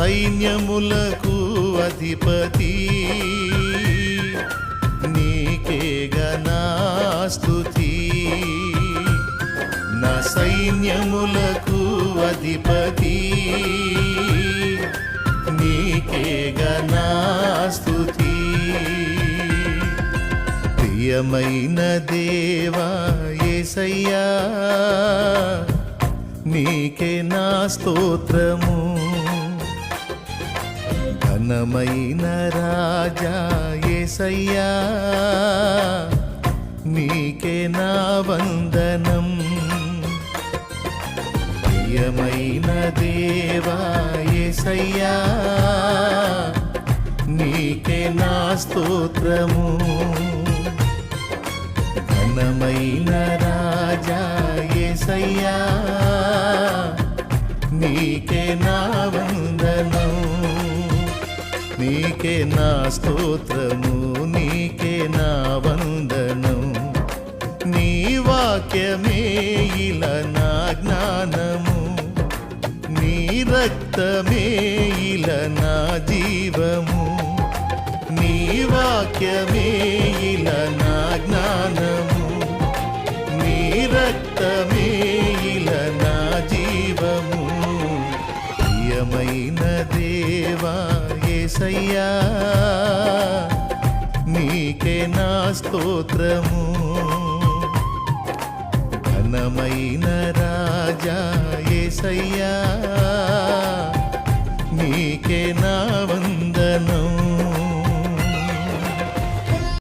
సైన్యములకు అధిపతి నీకేగా నా స్తుతి. నా సైన్యములకు అధిపతి నీకేగా నా స్తుతి. ప్రియమైన దేవా యేసయ్యా నీకే నా స్తోత్రము. ఘనమైన రాజా యేసయ్యా నీకే నా వందనం. ప్రియమైన దేవా యేసయ్యా నీకే నా స్తోత్రము. ఘనమైన రాజా యేసయ్యా నీకే నా వందనం. నీకే నా స్తోత్రము, నీకే నా వందనం. నీ వాక్యమే ఇలా నా జ్ఞానము, నీ రక్తమే ఇలా నా జీవము. నీ వాక్యమే ఇలా నా జ్ఞానము, నీ రక్తమే ఇలా నా జీవము. ప్రియమైన దేవా యేసయ్యా నీకే నా స్తోత్రము. ఘనమైన రాజా యేసయ్యా